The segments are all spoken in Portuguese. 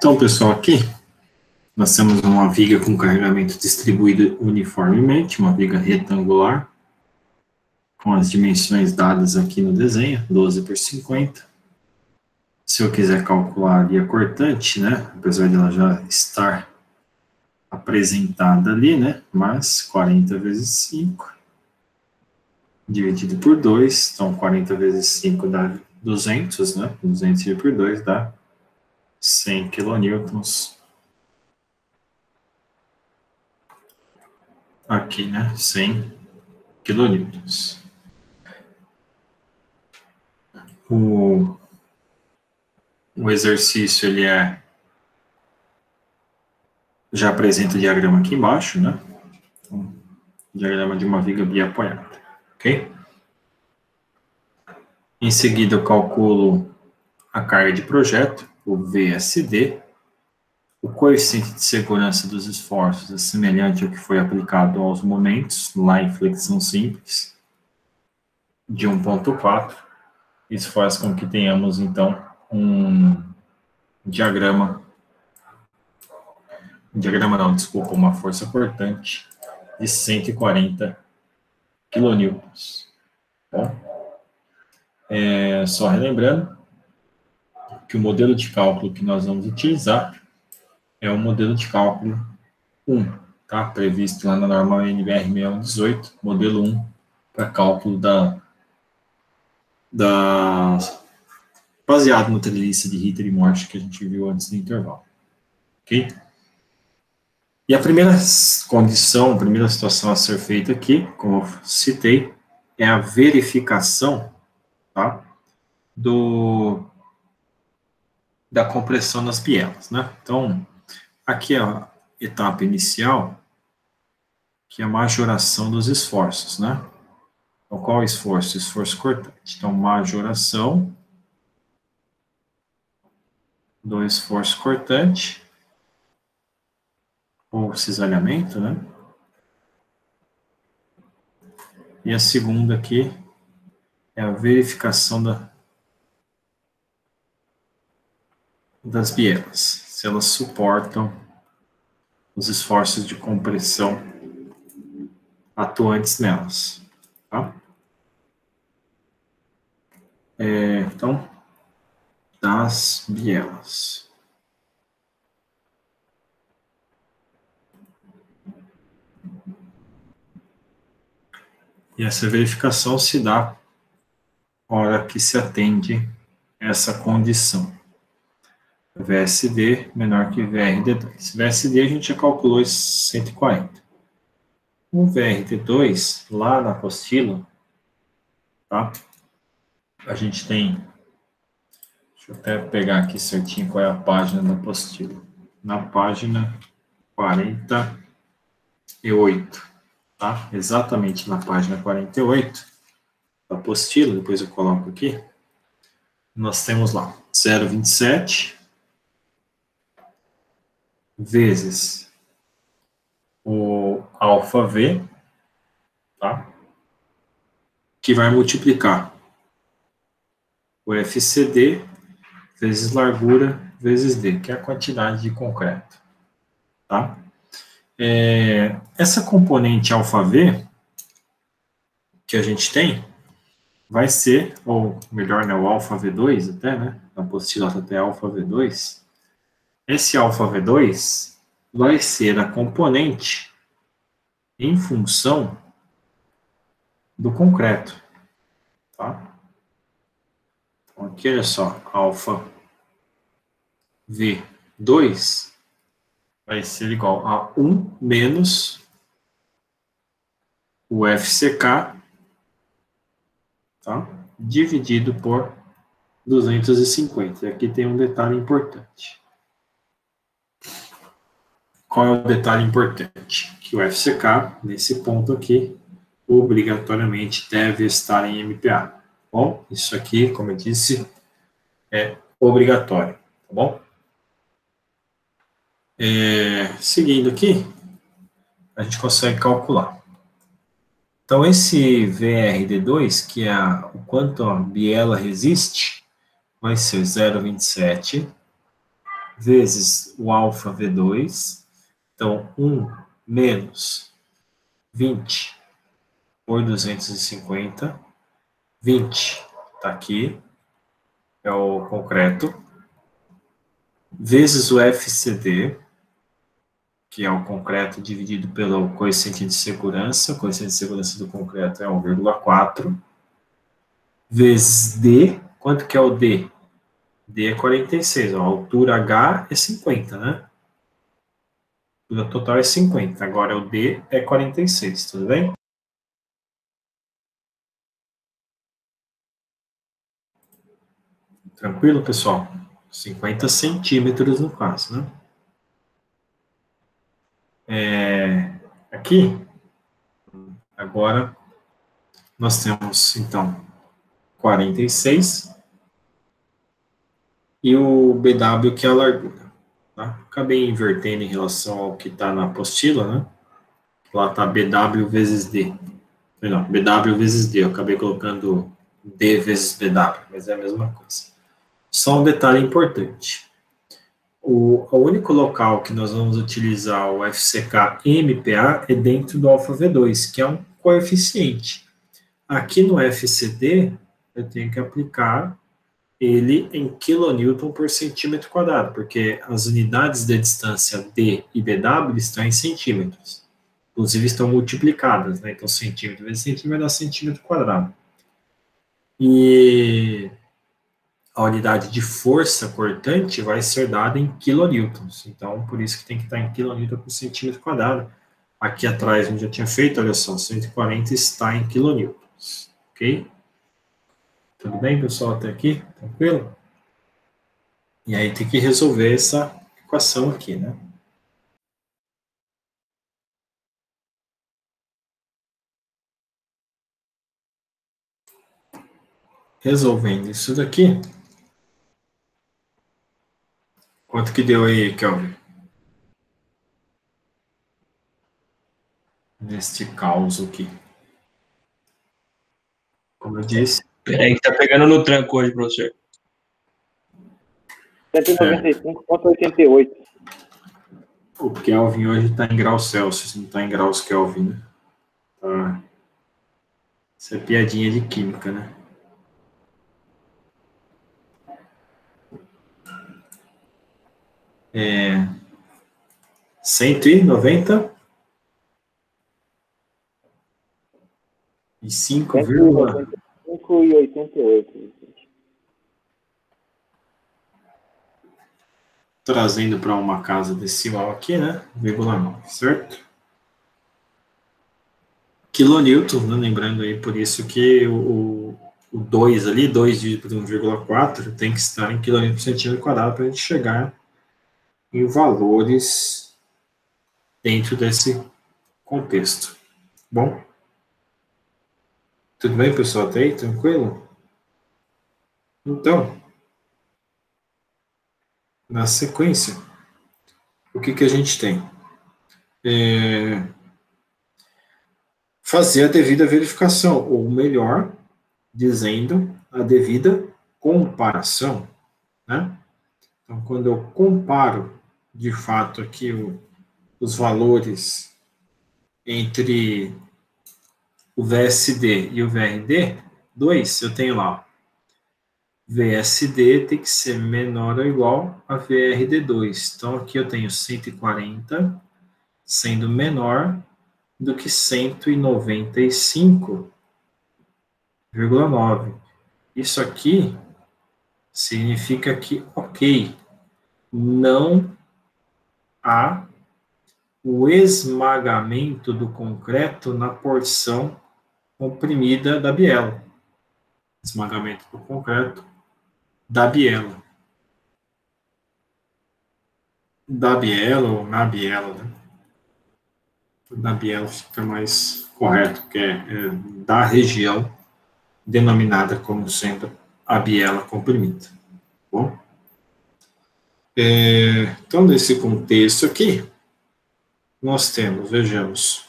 Então, pessoal, aqui nós temos uma viga com carregamento distribuído uniformemente, uma viga retangular, com as dimensões dadas aqui no desenho, 12 por 50. Se eu quiser calcular ali a cortante, né, apesar de ela já estar apresentada ali, né, mas 40 vezes 5, dividido por 2, então 40 vezes 5 dá 200, né, 200 dividido por 2 dá 100 quilonewtons. Aqui, né, 100 quilonewtons. O exercício, ele já apresenta o diagrama aqui embaixo, né? Então, diagrama de uma viga biapoiada, ok? Em seguida, eu calculo a carga de projeto, o VSD. O coeficiente de segurança dos esforços é semelhante ao que foi aplicado aos momentos, lá em flexão simples, de 1,4. Isso faz com que tenhamos, então, uma força cortante de 140 quilonewtons. Bom, só relembrando que o modelo de cálculo que nós vamos utilizar é o modelo de cálculo 1, tá? Previsto lá na norma NBR 6118, modelo 1, para cálculo baseado no treliça de Ritter e Morse que a gente viu antes do intervalo. Ok? E a primeira condição, a primeira situação a ser feita aqui, como eu citei, é a verificação, tá, da compressão nas bielas, né? Então, aqui é a etapa inicial, que é a majoração dos esforços, né? Então, qual é o esforço? Esforço cortante. Então, majoração do esforço cortante, ou cisalhamento, né? E a segunda aqui é a verificação das bielas, se elas suportam os esforços de compressão atuantes nelas, tá? Então, das bielas. E essa verificação se dá na hora que se atende essa condição. VSD menor que VRD2. VSD a gente já calculou 140. O VRD2, lá na apostila, tá? A gente tem, deixa eu até pegar aqui certinho qual é a página da apostila. Na página 48, tá? Exatamente na página 48 da apostila, depois eu coloco aqui, nós temos lá 0,27 vezes o alfa V, tá? Que vai multiplicar o FCD vezes largura vezes D, que é a quantidade de concreto, tá? Essa componente alfa V que a gente tem vai ser, ou melhor, né, o alfa V2 até, né? Na apostila até alfa V2. Esse alfa V2 vai ser a componente em função do concreto, tá? Então, aqui, olha só, alfa V2 vai ser igual a 1 menos o FCK, tá? Dividido por 250. E aqui tem um detalhe importante. Qual é o detalhe importante? Que o FCK, nesse ponto aqui, obrigatoriamente deve estar em MPa. Bom, isso aqui, como eu disse, é obrigatório, tá bom? Seguindo aqui, a gente consegue calcular. Então, esse VRD2, que é o quanto a biela resiste, vai ser 0,27 vezes o alfa V2. Então, 1 menos 20 por 250. 20 está aqui, é o concreto, vezes o FCD, que é o concreto dividido pelo coeficiente de segurança. O coeficiente de segurança do concreto é 1,4, vezes D. Quanto que é o D? D é 46, ó, a altura H é 50, né? A altura total é 50, agora o D é 46, tudo bem? Tranquilo, pessoal? 50 centímetros no caso, né? Aqui, agora, nós temos, então, 46 e o BW, que é a largura. Tá? Acabei invertendo em relação ao que está na apostila, né? Lá está BW vezes D. Não, BW vezes D. Eu acabei colocando D vezes BW, mas é a mesma coisa. Só um detalhe importante. O único local que nós vamos utilizar o FCK MPa é dentro do alfa V2, que é um coeficiente. Aqui no FCD, eu tenho que aplicar ele em kN por centímetro quadrado, porque as unidades de distância D e BW estão em centímetros. Inclusive, estão multiplicadas, né? Então, centímetro vezes centímetro vai dar centímetro quadrado. E a unidade de força cortante vai ser dada em quilonewtons. Então, por isso que tem que estar em quilonewton por centímetro quadrado. Aqui atrás, onde eu tinha feito, olha só, 140 está em quilonewtons. Ok? Tudo bem, pessoal, até aqui? Tranquilo? E aí tem que resolver essa equação aqui, né? Resolvendo isso daqui, quanto que deu aí, Kelvin? Neste caos aqui. Como eu disse. Peraí, que tá pegando no tranco hoje, professor. 195,88. O Kelvin hoje está em graus Celsius, não está em graus Kelvin, né? Tá. Isso é piadinha de química, né? É 190 e 5,88. Trazendo para uma casa decimal aqui, né? 0,9, certo? Quilonewton, né? Lembrando aí, por isso que o 2 ali, 2 dividido por 1,4, tem que estar em quilonewton por centímetro quadrado para a gente chegar em valores dentro desse contexto. Bom? Tudo bem, pessoal? Até aí? Tranquilo? Então, na sequência, o que a gente tem? Fazer a devida verificação, ou melhor, dizendo a devida comparação, né? Então, quando eu comparo, de fato, aqui os valores entre o VSD e o VRD2, eu tenho lá, VSD tem que ser menor ou igual a VRD2. Então, aqui eu tenho 140 sendo menor do que 195,9. Isso aqui significa que, ok, não há o esmagamento do concreto na porção comprimida da biela. Esmagamento do concreto da biela. Da biela ou na biela, né? Da biela fica mais correto, porque é da região denominada como sendo a biela comprimida. Bom? Então, nesse contexto aqui, nós temos, vejamos,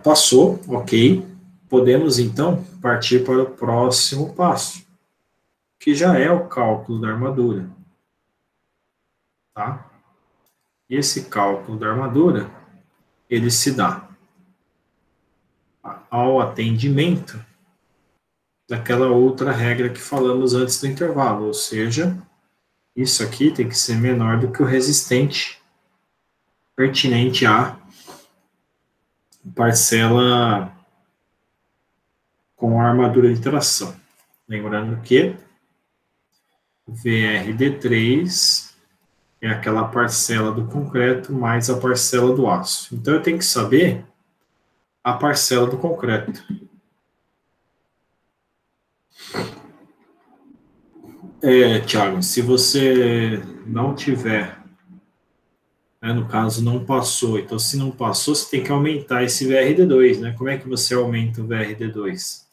passou, ok, podemos então partir para o próximo passo, que já é o cálculo da armadura. tá? E esse cálculo da armadura, ele se dá ao atendimento daquela outra regra que falamos antes do intervalo, ou seja, isso aqui tem que ser menor do que o resistente pertinente à parcela com a armadura de tração. Lembrando que VRD3 é aquela parcela do concreto mais a parcela do aço. Então, eu tenho que saber a parcela do concreto. Thiago, se você não tiver, né, no caso, não passou, então se não passou, você tem que aumentar esse VRD2, né? Como é que você aumenta o VRD2?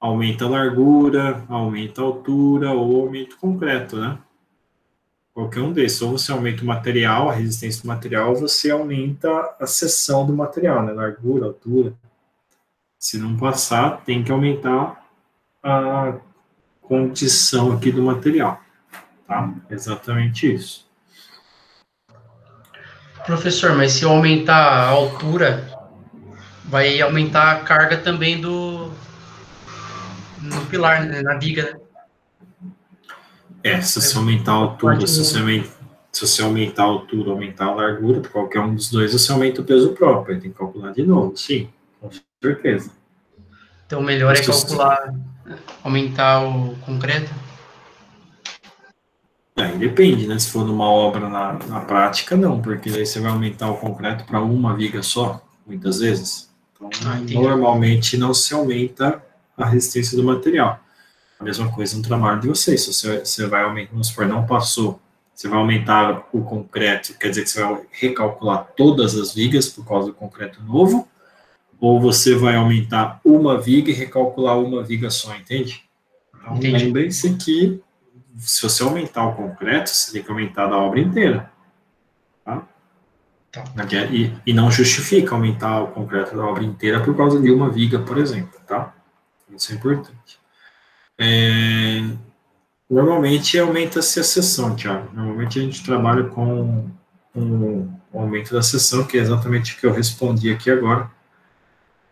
Aumenta a largura, aumenta a altura ou aumenta o concreto, né? Qualquer um desses. Ou você aumenta o material, a resistência do material, ou você aumenta a seção do material, né? Largura, altura. Se não passar, tem que aumentar a condição aqui do material, tá? Exatamente isso. Professor, mas se eu aumentar a altura, vai aumentar a carga também no pilar, né, na viga, né? Se você aumentar a altura, se você aumentar a altura, aumentar a largura, por qualquer um dos dois, você aumenta o peso próprio, tem que calcular de novo, sim, com certeza. Então, o melhor é calcular, aumentar o concreto? Aí depende, né? Se for numa obra na prática, não, porque aí você vai aumentar o concreto para uma viga só, muitas vezes. Então, normalmente não se aumenta a resistência do material. A mesma coisa no trabalho de vocês. Se você vai aumentar, vamos supor, não passou, você vai aumentar o concreto, quer dizer que você vai recalcular todas as vigas por causa do concreto novo, ou você vai aumentar uma viga e recalcular uma viga só, entende? Então, lembrem-se que se você aumentar o concreto, você tem que aumentar da obra inteira. Tá? E não justifica aumentar o concreto da obra inteira por causa de uma viga, por exemplo. Tá? Isso é importante. Normalmente aumenta-se a seção, Thiago. Normalmente a gente trabalha com um aumento da seção, que é exatamente o que eu respondi aqui agora.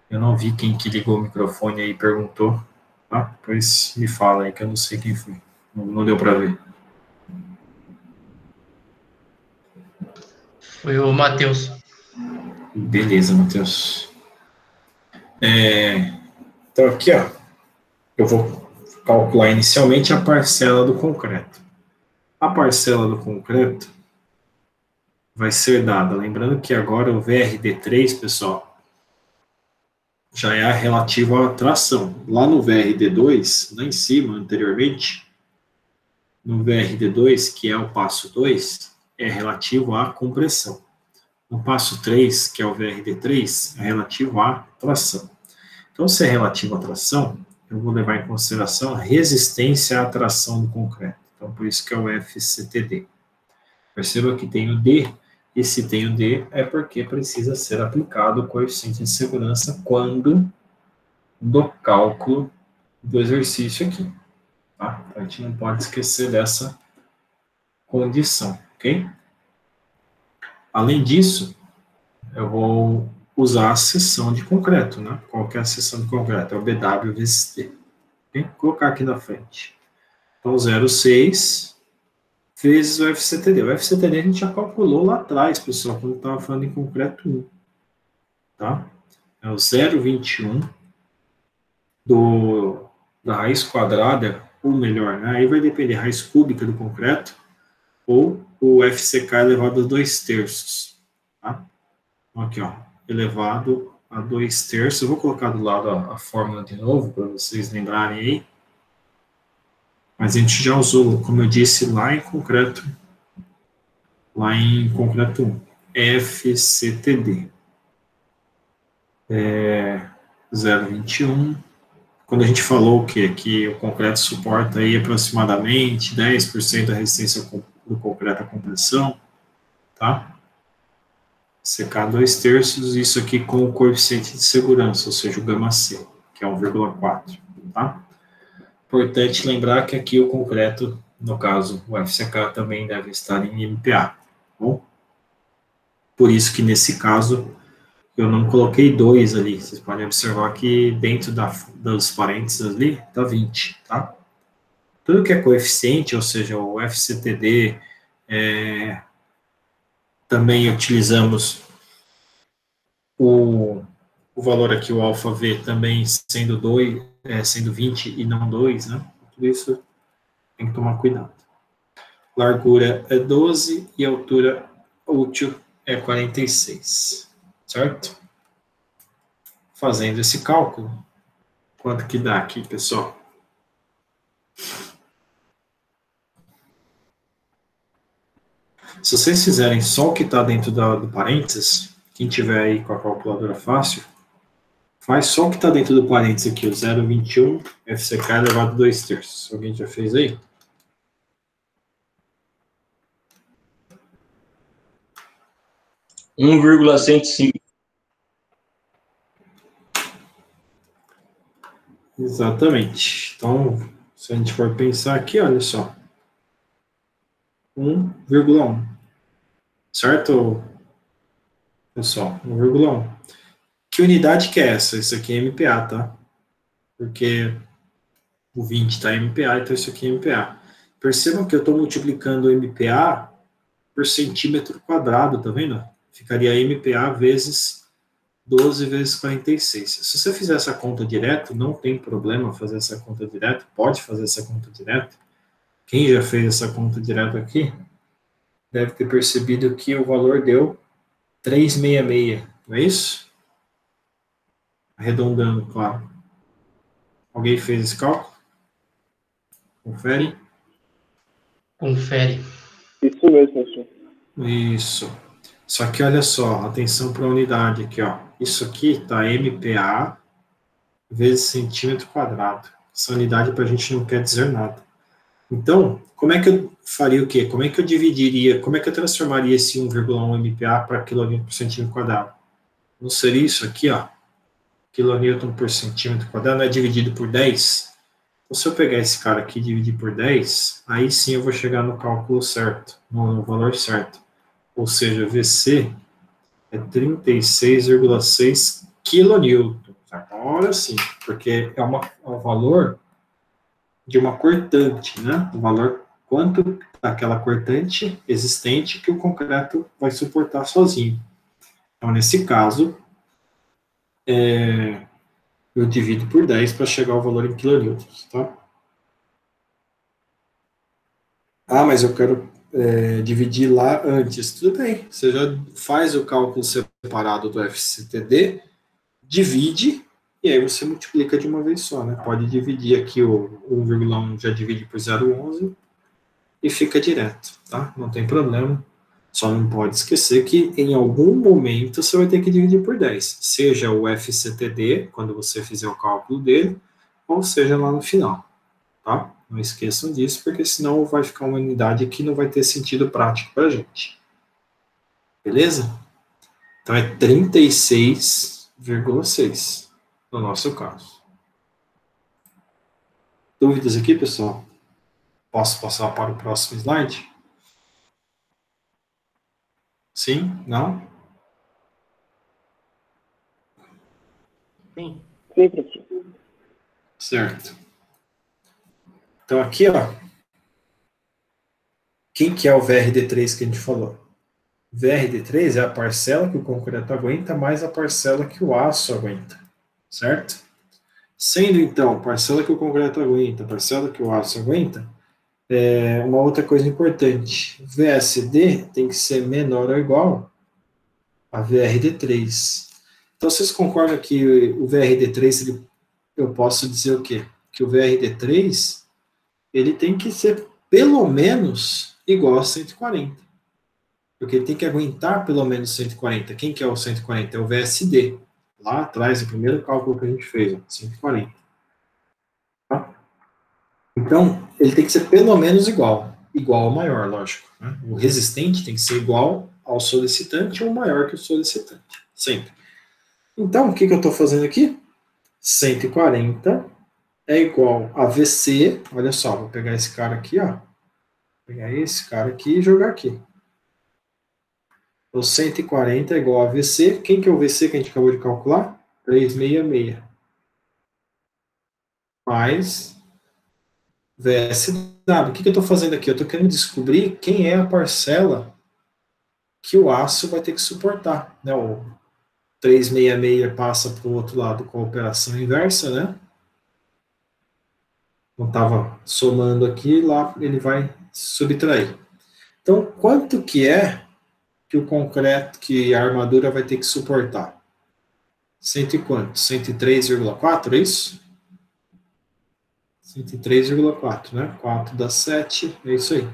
Eu não vi quem que ligou o microfone aí e perguntou. Tá? Depois me fala aí, que eu não sei quem foi. Não deu para ver. Foi o Matheus. Beleza, Matheus. Então aqui, ó, eu vou calcular inicialmente a parcela do concreto. A parcela do concreto vai ser dada, lembrando que agora o VRD3, pessoal, já é relativo à tração. Lá no VRD2, lá em cima, anteriormente, no VRD2, que é o passo 2, é relativo à compressão. No passo 3, que é o VRD3, é relativo à tração. Então, se é relativo à tração, eu vou levar em consideração a resistência à tração do concreto. Então, por isso que é o FCTD. Perceba que tem o D, e se tem o D é porque precisa ser aplicado o coeficiente de segurança quando do cálculo do exercício aqui. Tá? A gente não pode esquecer dessa condição, ok? Além disso, eu vou usar a seção de concreto, né? Qual que é a seção de concreto? É o BWVST. Okay? Vou colocar aqui na frente. Então, 0,6 vezes o FCTD. O FCTD a gente já calculou lá atrás, pessoal, quando estava falando em concreto 1. Tá? É o 0,21 da raiz quadrada, ou melhor, né? Aí vai depender raiz cúbica do concreto, ou o FCK elevado a 2/3. Tá? Aqui, ó, elevado a 2/3. Eu vou colocar do lado a fórmula de novo, para vocês lembrarem aí. Mas a gente já usou, como eu disse, lá em concreto 1, FCTD. 0,21. Quando a gente falou que o concreto suporta aí aproximadamente 10% da resistência do concreto à compressão, tá? CK 2/3, isso aqui com o coeficiente de segurança, ou seja, o gama C, que é 1,4, tá? Importante lembrar que aqui o concreto No caso, o FCK também deve estar em MPA, tá bom? Por isso que nesse caso eu não coloquei 2 ali. Vocês podem observar que dentro dos parênteses ali está 20, tá? Tudo que é coeficiente, ou seja, o FCTD, também utilizamos o valor aqui, o alfa V, também sendo 20 e não 2, né? Tudo isso tem que tomar cuidado. Largura é 12 e altura útil é 46, certo? Fazendo esse cálculo, quanto que dá aqui, pessoal? Se vocês fizerem só o que está dentro do parênteses, quem tiver aí com a calculadora fácil, faz só o que está dentro do parênteses aqui, o 0,21 FCK elevado a 2/3. Alguém já fez aí? Um 1,105. Exatamente. Então, se a gente for pensar aqui, olha só. 1,1. Certo, pessoal? 1,1. Que unidade que é essa? Isso aqui é MPA, tá? Porque o 20 está em MPA, então isso aqui é MPA. Percebam que eu estou multiplicando o MPA por centímetro quadrado, tá vendo? Ficaria MPA vezes 12 vezes 46. Se você fizer essa conta direto, não tem problema fazer essa conta direto, pode fazer essa conta direto. Quem já fez essa conta direto aqui, deve ter percebido que o valor deu 366, não é isso? Arredondando, claro. Alguém fez esse cálculo? Confere. Confere. Isso mesmo, professor. Isso. Só que olha só, atenção para a unidade aqui, ó. Isso aqui está MPA vezes centímetro quadrado. Essa unidade para a gente não quer dizer nada. Então, como é que eu faria o quê? Como é que eu dividiria, como é que eu transformaria esse 1,1 MPa para quilonewton por centímetro quadrado? Não seria isso aqui, ó, quilonewton por centímetro quadrado, não é dividido por 10? Então, se eu pegar esse cara aqui e dividir por 10, aí sim eu vou chegar no cálculo certo, no valor certo. Ou seja, VC é 36,6 quilonewton. Agora sim, porque é um valor de uma cortante, né? O valor quanto daquela cortante existente que o concreto vai suportar sozinho. Então, nesse caso, eu divido por 10 para chegar ao valor em quilonewtons, tá? Ah, mas eu quero dividir lá antes. Tudo bem, você já faz o cálculo separado do FCTD, divide, e aí você multiplica de uma vez só, né? Pode dividir aqui o 1,1, já divide por 0,11, e fica direto, tá? Não tem problema. Só não pode esquecer que em algum momento você vai ter que dividir por 10, seja o FCTD, quando você fizer o cálculo dele, ou seja lá no final, tá? Não esqueçam disso, porque senão vai ficar uma unidade que não vai ter sentido prático para a gente. Beleza? Então é 36,6 no nosso caso. Dúvidas aqui, pessoal? Posso passar para o próximo slide? Sim? Não? Sim. Sim, professor. Certo. Então aqui, ó, quem que é o VRD3 que a gente falou? VRD3 é a parcela que o concreto aguenta mais a parcela que o aço aguenta, certo? Sendo então parcela que o concreto aguenta, parcela que o aço aguenta, uma outra coisa importante, VSD tem que ser menor ou igual a VRD3. Então vocês concordam que o VRD3, eu posso dizer o quê? Que o VRD3 ele tem que ser pelo menos igual a 140. Porque ele tem que aguentar pelo menos 140. Quem que é o 140? É o VSD. Lá atrás, o primeiro cálculo que a gente fez, ó, 140. Tá? Então, ele tem que ser pelo menos igual. Igual ou maior, lógico. Né? O resistente tem que ser igual ao solicitante ou maior que o solicitante. Sempre. Então, o que eu estou fazendo aqui? 140 é igual a VC. Olha só, vou pegar esse cara aqui, ó. pegar esse cara aqui e jogar aqui. O 140 é igual a VC. Quem que é o VC que a gente acabou de calcular? 366. Mais VSW. O que eu estou fazendo aqui? Eu estou querendo descobrir quem é a parcela que o aço vai ter que suportar. Né? O 366 passa para o outro lado com a operação inversa, né? Não estava somando aqui, lá ele vai subtrair. Então, quanto que é que o concreto, que a armadura vai ter que suportar? 100 e quanto? 103,4, é isso? 103,4, né? 4 dá 7, é isso aí.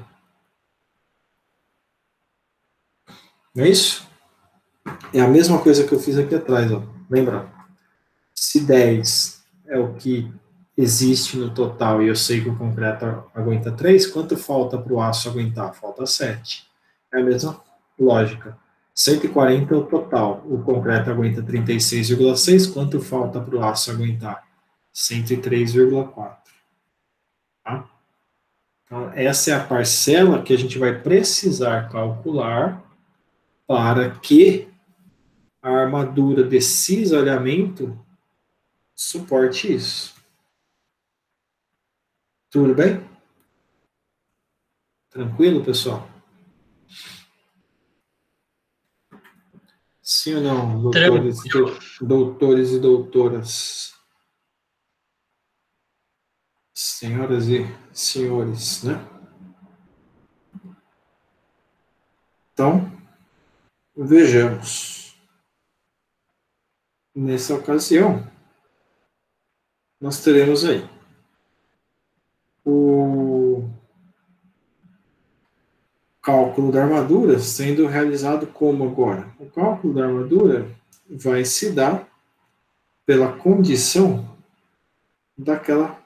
Não é isso? É a mesma coisa que eu fiz aqui atrás, ó. Lembra? Se 10 é o que existe no total e eu sei que o concreto aguenta 3, quanto falta para o aço aguentar? Falta 7. É a mesma lógica. 140 é o total. O concreto aguenta 36,6. Quanto falta para o aço aguentar? 103,4. Tá? Então, essa é a parcela que a gente vai precisar calcular para que a armadura de cisalhamento suporte isso. Tudo bem? Tranquilo, pessoal? Sim ou não, doutores e doutoras? Senhoras e senhores, né? Então, vejamos. Nessa ocasião, nós teremos aí o cálculo da armadura sendo realizado como agora? O cálculo da armadura vai se dar pela condição daquela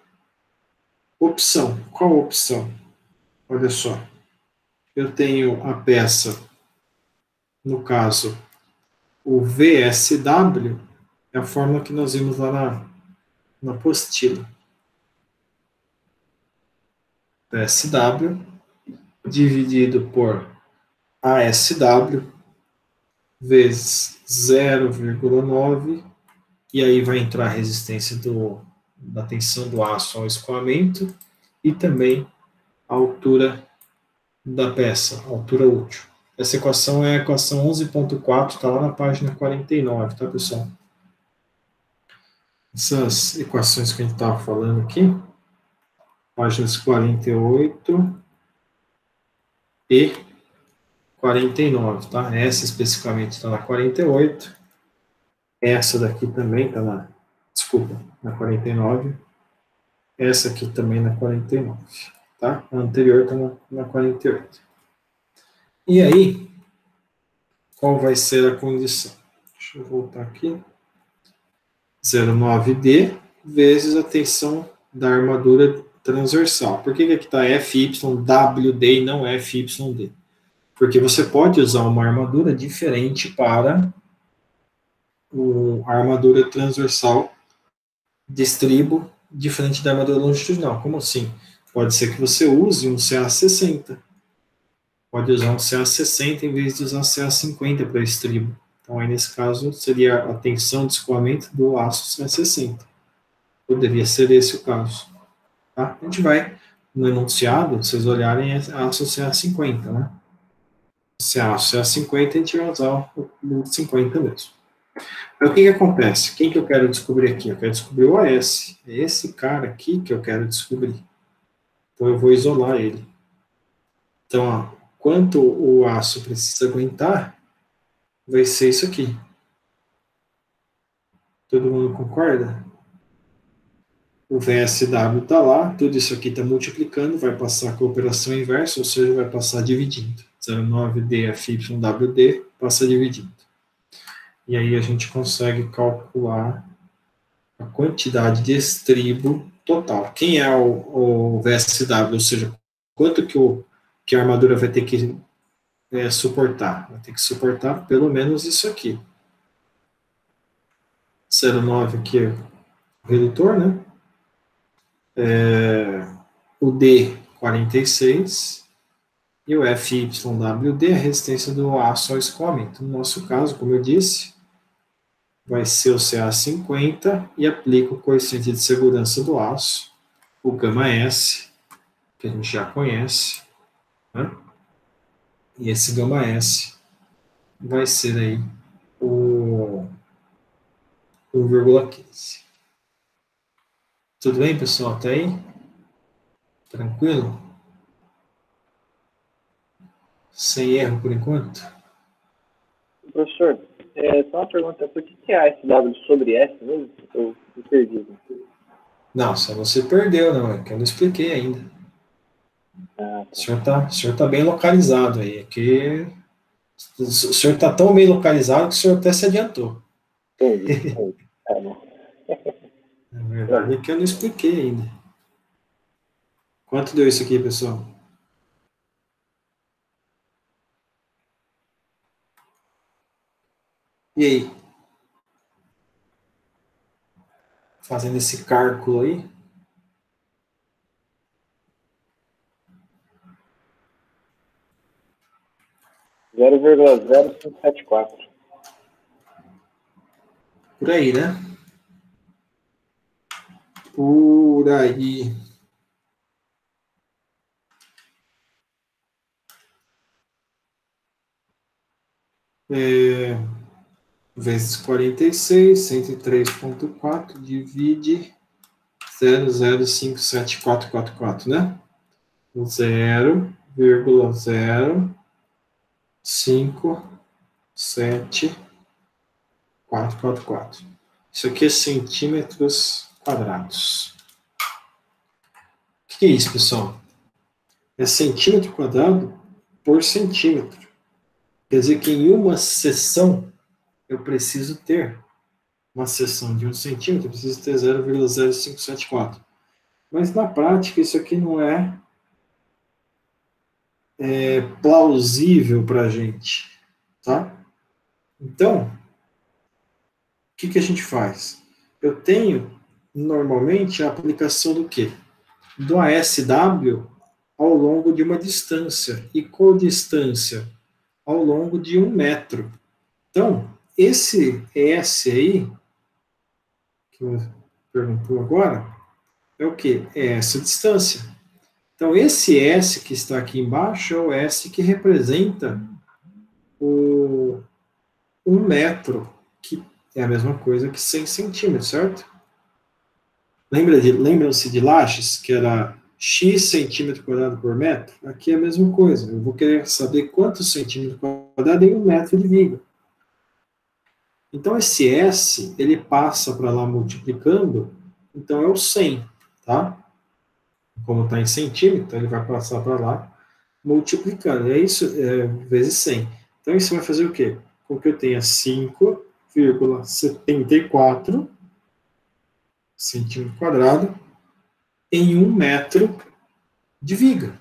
opção. Qual opção? Olha só. Eu tenho a peça, no caso, o VSW, é a fórmula que nós vimos lá na apostila. VSW dividido por ASW vezes 0,9, e aí vai entrar a resistência da tensão do aço ao escoamento e também a altura da peça, a altura útil. Essa equação é a equação 11.4, está lá na página 49, tá, pessoal? Essas equações que a gente estava falando aqui, páginas 48 e 49, tá? Essa especificamente está na 48, essa daqui também está na 49, essa aqui também na 49, tá? A anterior está na 48. E aí, qual vai ser a condição? Deixa eu voltar aqui. 0,9D vezes a tensão da armadura transversal. Por que aqui está FYWD e não FYD? Porque você pode usar uma armadura diferente para a armadura transversal de estribo, diferente da armadura longitudinal. Como assim? Pode ser que você use um CA60. Pode usar um CA60 em vez de usar CA50 para estribo. Então, aí, nesse caso, seria a tensão de escoamento do aço CA60. Poderia ser esse o caso. Tá? A gente vai, no enunciado, vocês olharem, é aço CA50, né? Se é aço CA50, a gente vai usar o 50 mesmo. Então, o que acontece? Quem que eu quero descobrir aqui? Eu quero descobrir o AS. É esse cara aqui que eu quero descobrir. Então, eu vou isolar ele. Então, ó, quanto o aço precisa aguentar, vai ser isso aqui. Todo mundo concorda? O VSW está lá, tudo isso aqui está multiplicando, vai passar com a operação inversa, ou seja, vai passar dividindo. 0,9DFYWD passa dividindo. E aí a gente consegue calcular a quantidade de estribo total. Quem é o VSW, ou seja, quanto que a armadura vai ter que suportar? Vai ter que suportar pelo menos isso aqui. 0,9 aqui é o redutor, né? O D, 46, E o FYWD é a resistência do aço ao escoamento. No nosso caso, como eu disse, vai ser o CA50 e aplica o coeficiente de segurança do aço, o γS, que a gente já conhece, né? E esse γS vai ser aí o 1,15. Tudo bem, pessoal? Até aí? Tranquilo? Sem erro por enquanto? Professor, só uma pergunta, por que é ASW sobre S mesmo? Eu me perdi. Não, só você perdeu, não, é que eu não expliquei ainda. Ah, O senhor tá bem localizado aí, é que o senhor está tão bem localizado que o senhor até se adiantou. entendi. Tá bom. Na verdade é que eu não expliquei ainda. Quanto deu isso aqui, pessoal? E aí? Fazendo esse cálculo aí? Zero 0,0574. Por aí, né? Por aí. Vezes 46, 103,4, divide 0,05744, né? 0,057,444. Isso aqui é centímetros quadrados. O que é isso, pessoal? É centímetro quadrado por centímetro. Quer dizer que em uma seção eu preciso ter uma seção de 1 centímetro, eu preciso ter 0,0574. Mas na prática isso aqui não é plausível para a gente, tá? Então, o que a gente faz? Eu tenho, normalmente, a aplicação do quê? Do ASW ao longo de uma distância e codistância ao longo de 1 metro. Então, esse S aí, que você perguntou agora, é o quê? É essa distância. Então, esse S que está aqui embaixo é o S que representa o 1 metro, que é a mesma coisa que 100 centímetros, certo? Lembram-se de Laches, que era x centímetro quadrado por metro? Aqui é a mesma coisa. Eu vou querer saber quantos centímetros quadrados em 1 metro de viga. Então, esse S, ele passa para lá multiplicando, então é o 100, tá? Como está em centímetro, então ele vai passar para lá multiplicando. É isso, vezes 100. Então, isso vai fazer o quê? Com que eu tenha 5,74 centímetro quadrado em 1 metro de viga.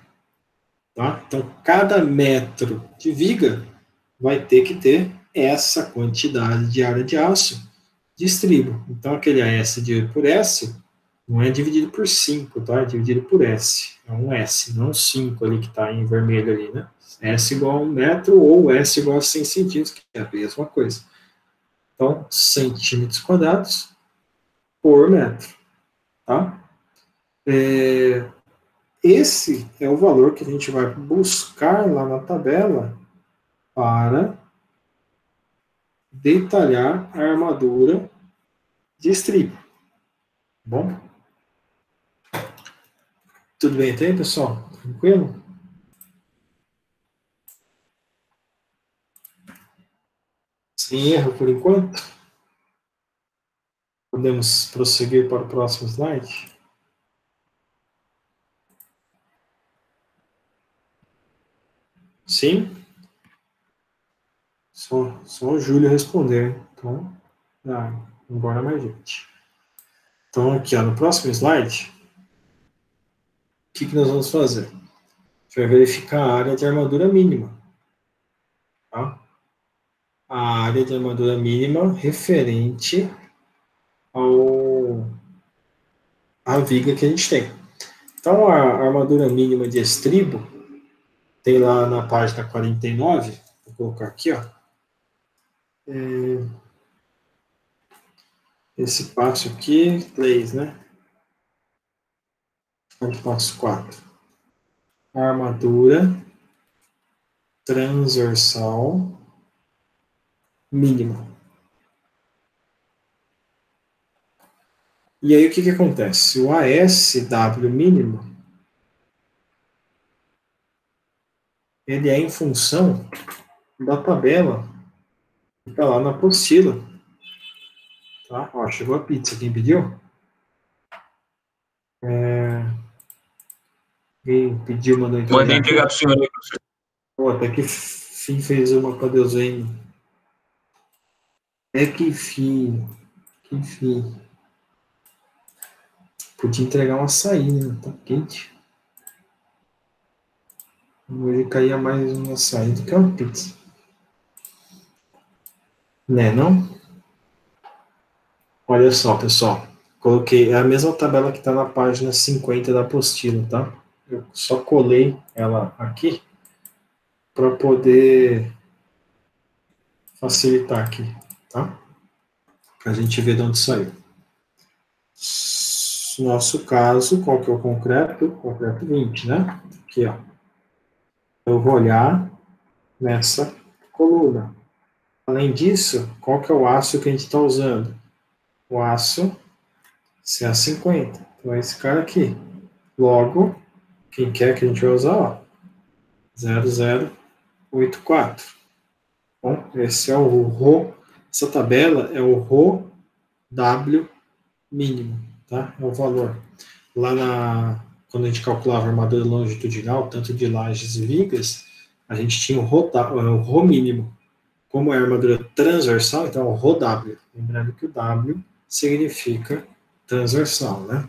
Tá? Então, cada metro de viga vai ter que ter essa quantidade de área de aço de estribo. Então, aquele AS dividido por S não é dividido por 5, tá? É dividido por S. É um S, não 5 ali que está em vermelho ali, né? S igual a 1 metro ou S igual a 100 centímetros, que é a mesma coisa. Então, centímetros quadrados por metro, tá? Esse é o valor que a gente vai buscar lá na tabela para detalhar a armadura de estribo. Bom? Tudo bem até aí, pessoal? Tranquilo? Sem erro por enquanto? Podemos prosseguir para o próximo slide? Sim? Só o Júlio responder. Então, embora mais gente. Então, aqui, ó, no próximo slide, o que nós vamos fazer? A gente vai verificar a área de armadura mínima. Tá? A área de armadura mínima referente à viga que a gente tem. Então, a armadura mínima de estribo Tem lá na página 49, vou colocar aqui, ó. Esse passo aqui, 3, né? Passo 4. Armadura transversal mínima. E aí o que acontece? O ASW mínimo, ele é em função da tabela que está lá na apostila. Tá? Ó, chegou a pizza, quem pediu? Quem pediu, mandou entregar. Mandei entregar para o senhor aí, professor. Pô, até que fim fez uma para Deus aí. É que fim. Que fim. Podia entregar um açaí, né? Tá quente. Hoje caía mais um açaí do que uma pizza. Né, não? Olha só, pessoal. Coloquei a mesma tabela que está na página 50 da apostila, tá? Eu só colei ela aqui para poder facilitar aqui, tá? Para a gente ver de onde saiu. Nosso caso, qual que é o concreto? Concreto 20, né? Aqui, ó. Eu vou olhar nessa coluna. Além disso, qual que é o aço que a gente está usando? O aço CA50. Então, é esse cara aqui. Logo, quem quer que a gente vai usar? Ó, 0084. Bom, esse é o Rho. Essa tabela é o Rho W mínimo, tá? É o valor. Lá quando a gente calculava a armadura longitudinal, tanto de lajes e vigas, a gente tinha o Rho mínimo. Como é armadura transversal, então é o Rho W. Lembrando que o W significa transversal, né?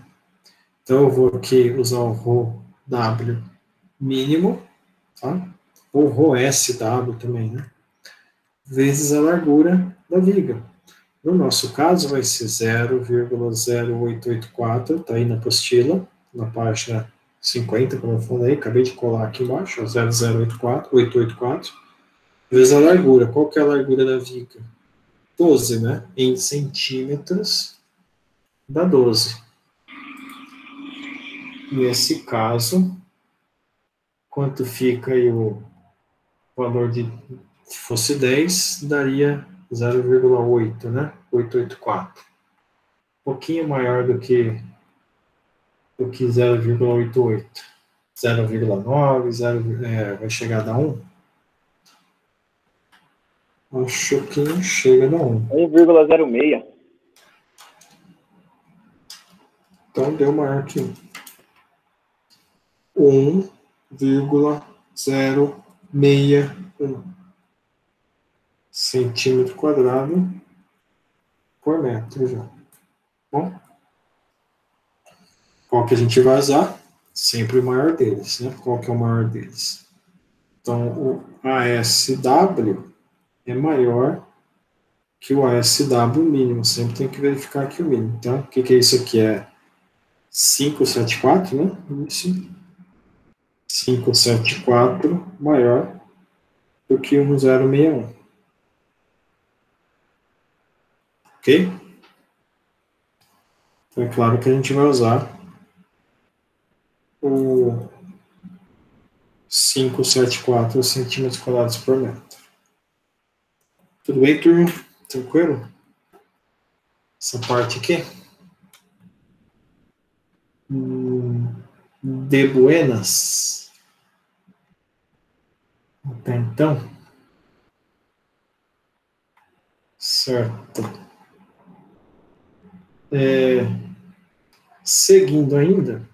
Então eu vou aqui usar o Rho W mínimo, tá? Ou Rho SW também, né? Vezes a largura da viga. No nosso caso vai ser 0,0884, tá aí na apostila, na página 50, como eu falei, acabei de colar aqui embaixo, 0,0884, vezes a largura. Qual que é a largura da viga? 12, né? Em centímetros dá 12. Nesse caso, quanto fica aí o valor de, se fosse 10, daria 0,8, né? 884. Um pouquinho maior do que 0,88. 0,9, vai chegar a dar 1? Acho que não chega a dar 1. 1,06. Então deu maior que 1,061 centímetro quadrado por metro já. Bom, qual que a gente vai usar? Sempre o maior deles, né? Qual que é o maior deles? Então, o ASW é maior que o ASW mínimo. Sempre tem que verificar aqui o mínimo. Então, o que é isso aqui? É 574, né? Isso. 574 maior do que 1061. Ok? Então, é claro que a gente vai usar o 574 centímetros quadrados por metro. Tudo bem, turma? Tranquilo? Essa parte aqui. De buenas. Até então. Certo. Seguindo ainda,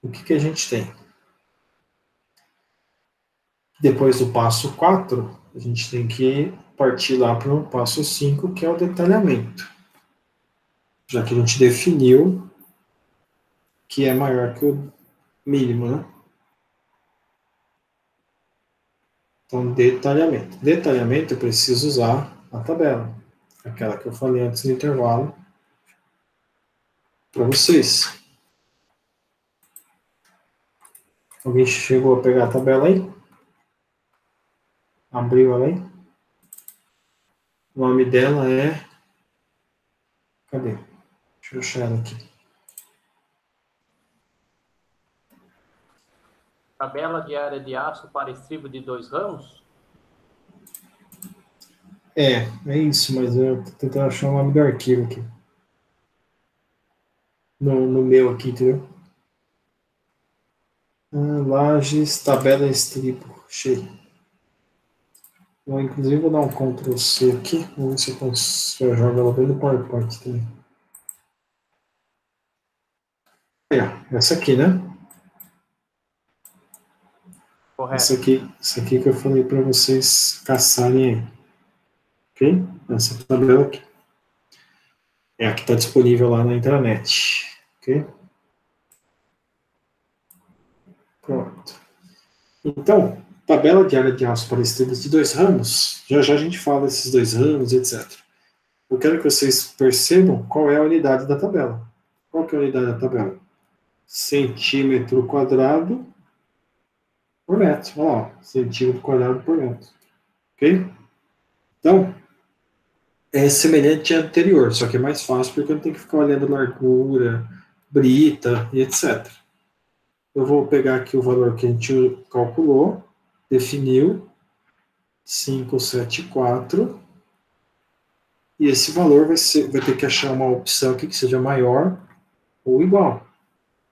o que a gente tem? Depois do passo 4, a gente tem que partir lá para o passo 5, que é o detalhamento. Já que a gente definiu que é maior que o mínimo, né? Então, detalhamento. Detalhamento, eu preciso usar a tabela. Aquela que eu falei antes no intervalo para vocês. Alguém chegou a pegar a tabela aí? Abriu ela aí? O nome dela é... Cadê? Deixa eu achar ela aqui. Tabela de área de aço para estribo de 2 ramos? É isso, mas eu tô tentando achar o nome do arquivo aqui. No meu aqui, entendeu? Lajes, tabela estribo. Achei. Eu, inclusive, vou dar um Ctrl C aqui. Vamos ver se eu consigo jogar ela bem no PowerPoint também. Aí, ó, essa aqui, né? Correto. Essa aqui que eu falei para vocês caçarem aí. Ok? Essa tabela aqui. É a que está disponível lá na intranet. Ok? Pronto. Então, tabela de área de aço para estribos de 2 ramos. Já já a gente fala desses 2 ramos, etc. Eu quero que vocês percebam qual é a unidade da tabela. Qual que é a unidade da tabela? Centímetro quadrado por metro. Olha lá, centímetro quadrado por metro. Ok? Então, é semelhante à anterior, só que é mais fácil porque eu não tenho que ficar olhando largura, brita e etc. Eu vou pegar aqui o valor que a gente calculou, definiu, 574, e esse valor vai ter que achar uma opção aqui que seja maior ou igual.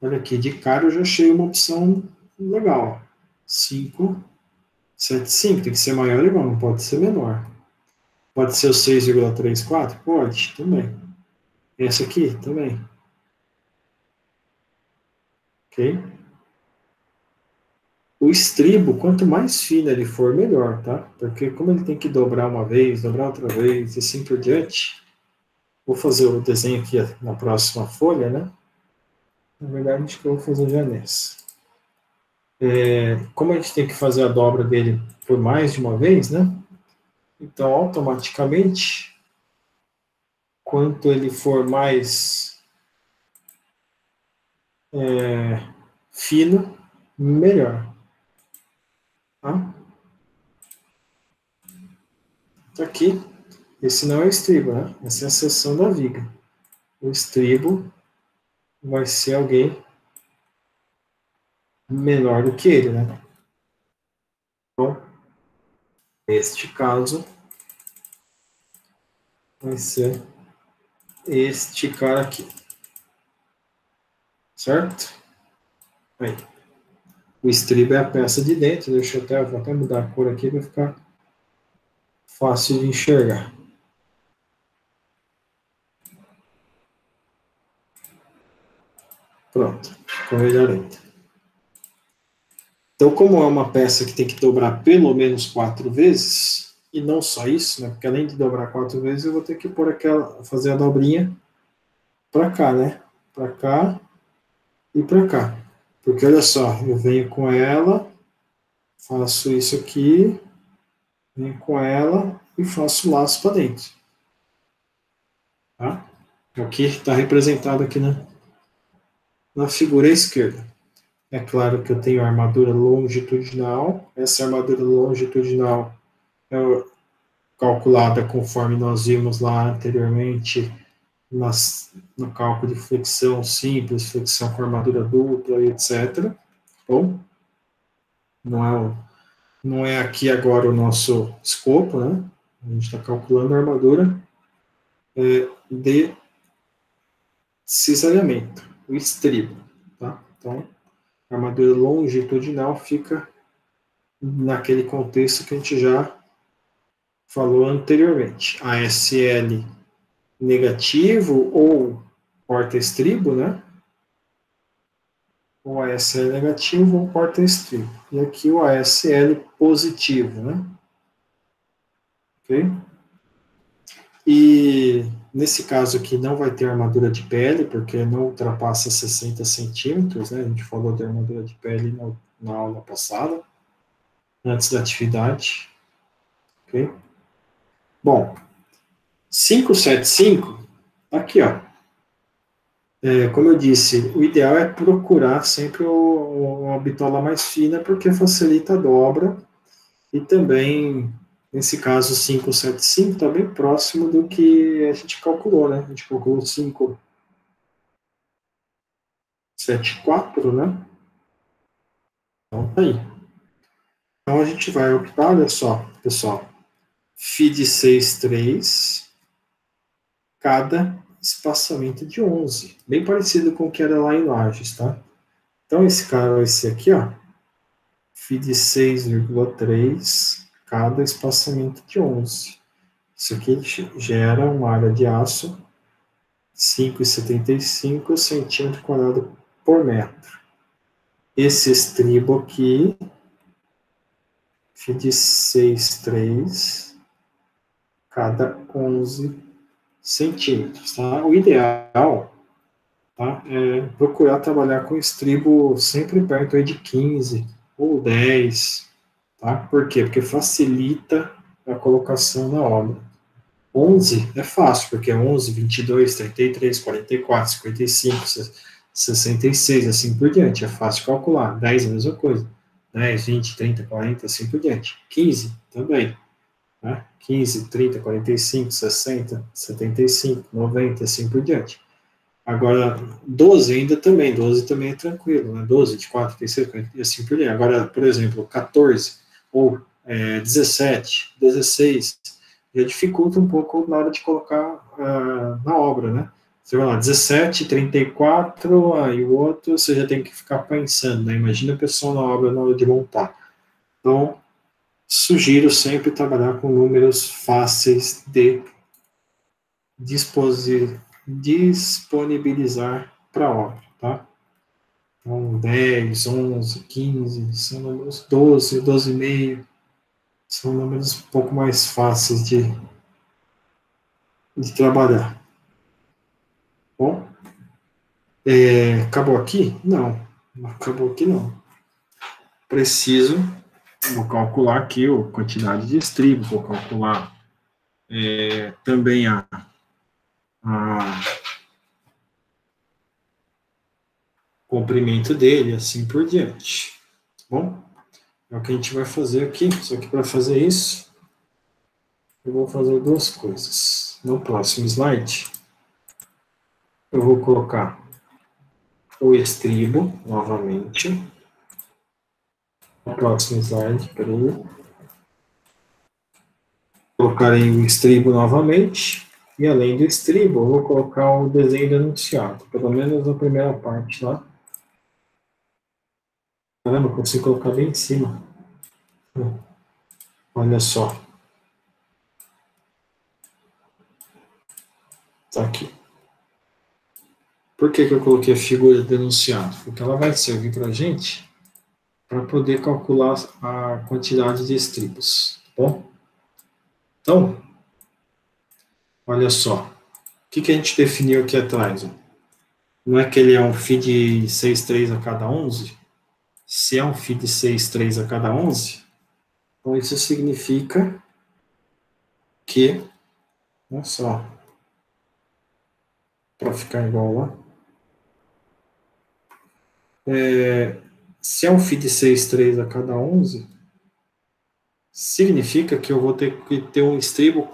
Olha aqui, de cara eu já achei uma opção legal. 575, tem que ser maior ou igual, não pode ser menor. Pode ser o 6,34? Pode, também. Essa aqui, também. Ok? O estribo, quanto mais fino ele for, melhor, tá? Porque como ele tem que dobrar uma vez, dobrar outra vez, e assim por diante, vou fazer o desenho aqui na próxima folha, né? Na verdade, acho que eu vou fazer já nessa. Como a gente tem que fazer a dobra dele por mais de uma vez, né? Então, automaticamente, quanto ele for mais fino, melhor. Tá? Tá aqui. Esse não é o estribo, né? Essa é a seção da viga. O estribo vai ser alguém menor do que ele, né? Então, neste caso, vai ser este cara aqui. Certo? Aí. O estribo é a peça de dentro. Vou até mudar a cor aqui para ficar fácil de enxergar. Pronto, ficou melhor ainda. Então, como é uma peça que tem que dobrar pelo menos 4 vezes, e não só isso, né? Porque além de dobrar 4 vezes, eu vou ter que fazer a dobrinha para cá, né? Para cá e para cá. Porque olha só, eu venho com ela, faço isso aqui, venho com ela e faço o laço para dentro. Tá? É o que está representado aqui na figura esquerda. É claro que eu tenho a armadura longitudinal. Essa armadura longitudinal é calculada conforme nós vimos lá anteriormente no cálculo de flexão simples, flexão com armadura dupla, etc. Bom, não é aqui agora o nosso escopo, né? A gente está calculando a armadura de cisalhamento, o estribo, tá? Então, a armadura longitudinal fica naquele contexto que a gente já falou anteriormente. ASL negativo ou porta-estribo, né? O ASL negativo ou porta-estribo. E aqui o ASL positivo, né? Ok? E nesse caso aqui não vai ter armadura de pele, porque não ultrapassa 60 centímetros, né? A gente falou de armadura de pele na aula passada, antes da atividade. Ok? Bom, 575, aqui ó. Como eu disse, o ideal é procurar sempre uma bitola mais fina, porque facilita a dobra, e também, nesse caso, 575 está bem próximo do que a gente calculou, né? A gente calculou 574, né? Então, tá aí. Então, a gente vai optar, olha só, pessoal, FID 6,3, cada espaçamento de 11, bem parecido com o que era lá em Lages, tá? Então, esse cara vai ser aqui, ó, FID 6,3, cada espaçamento de 11. Isso aqui gera uma área de aço 5,75 centímetro quadrado por metro. Esse estribo aqui, FID 6,3, cada 11 centímetros, tá? O ideal, tá, é procurar trabalhar com estribo sempre perto aí de 15 ou 10, tá? Por quê? Porque facilita a colocação na obra. 11 é fácil, porque é 11, 22, 33, 44, 55, 66, assim por diante, é fácil calcular. 10 é a mesma coisa. 10, 20, 30, 40, assim por diante. 15 também. Né? 15, 30, 45, 60, 75, 90, assim por diante. Agora, 12 ainda também, 12 também é tranquilo, né? 12, 24, 36, 40, e assim por diante. Agora, por exemplo, 14 ou 17, 16, já dificulta um pouco na hora de colocar na obra, né? Você vai lá, 17, 34, aí o outro você já tem que ficar pensando, né? Imagina a pessoa na obra na hora de montar. Então, sugiro sempre trabalhar com números fáceis de disponibilizar para a obra, tá? Então, 10, 11, 15, são números 12, 12,5, são números um pouco mais fáceis de trabalhar. Bom, acabou aqui? Não, não acabou aqui não. Preciso, vou calcular aqui a quantidade de estribo, vou calcular também a comprimento dele, assim por diante. Bom, é o que a gente vai fazer aqui, só que para fazer isso, eu vou fazer duas coisas. No próximo slide, eu vou colocar o estribo novamente. No próximo slide, peraí. Colocarei o estribo novamente. E além do estribo, eu vou colocar o desenho denunciado, pelo menos a primeira parte lá. Caramba, consigo colocar bem em cima. Olha só. Tá aqui. Por que eu coloquei a figura denunciado? Porque ela vai servir para a gente para poder calcular a quantidade de estribos, tá bom? Então, olha só. O que a gente definiu aqui atrás? Ó? Não é que ele é um FID 6,3 a cada 11? Se é um FID 6,3 a cada 11, então isso significa que, olha só, para ficar igual lá, se é um FID 6,3 a cada 11, significa que eu vou ter que ter um estribo,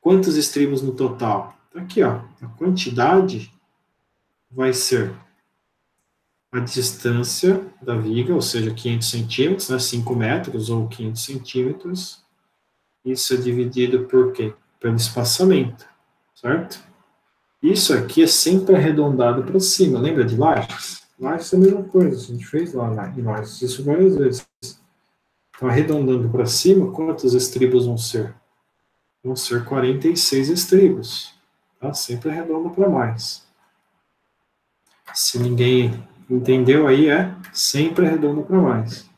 quantos estribos no total? Tá aqui, ó, a quantidade vai ser a distância da viga, ou seja, 500 centímetros, né, 5 metros ou 500 centímetros, isso é dividido por quê? Pelo espaçamento, certo? Isso aqui é sempre arredondado para cima, lembra de Lages? Lages é a mesma coisa, a gente fez lá em Lages isso várias vezes. Então, arredondando para cima, quantos estribos vão ser? Vão ser 46 estribos, tá? Sempre arredondo para mais. Se ninguém entendeu aí, sempre arredondo para mais,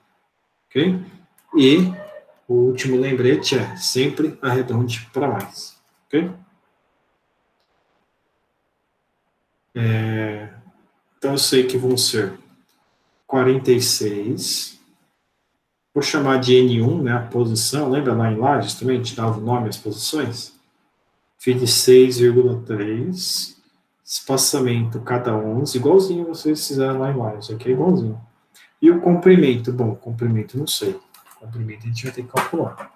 ok? E o último lembrete é sempre arredonde para mais, ok? Então, eu sei que vão ser 46. Vou chamar de N1, né, a posição. Lembra lá em Lages também? A gente dava o nome às posições? FID 6,3. espaçamento cada 11, igualzinho vocês fizeram lá embaixo, isso aqui é igualzinho. E o comprimento, bom, comprimento não sei. O comprimento a gente vai ter que calcular.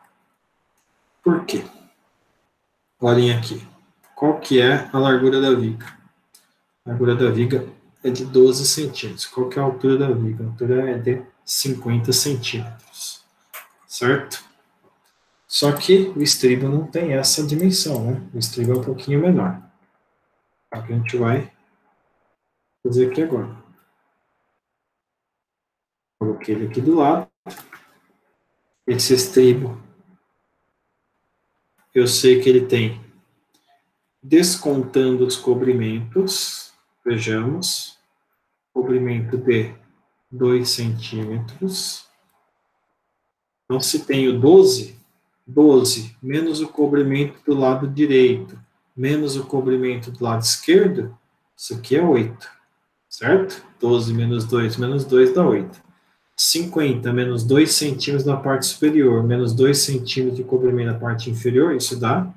Por quê? Olhem aqui. Qual que é a largura da viga? A largura da viga é de 12 centímetros. Qual que é a altura da viga? A altura é de 50 centímetros. Certo? Só que o estribo não tem essa dimensão, né? O estribo é um pouquinho menor. É o que a gente vai fazer aqui agora. Coloquei ele aqui do lado. Esse estribo, eu sei que ele tem, descontando os cobrimentos, vejamos, cobrimento de 2 centímetros. Então, se tenho 12 menos o cobrimento do lado direito, menos o cobrimento do lado esquerdo, isso aqui é 8, certo? 12 menos 2 dá 8. 50 menos 2 centímetros na parte superior, menos 2 centímetros de cobrimento na parte inferior, isso dá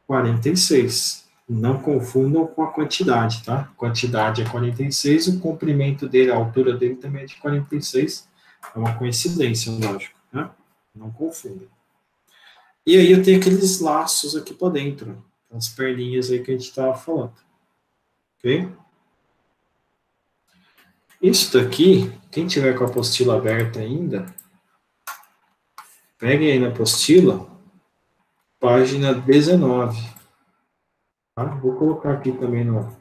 46. Não confundam com a quantidade, tá? A quantidade é 46, o comprimento dele, a altura dele também é de 46. É uma coincidência, lógico, né? Não confundam. E aí eu tenho aqueles laços aqui para dentro, as perninhas aí que a gente estava falando. Ok? Isso daqui, quem tiver com a apostila aberta ainda, pegue aí na apostila, página 19. Tá? Vou colocar aqui também no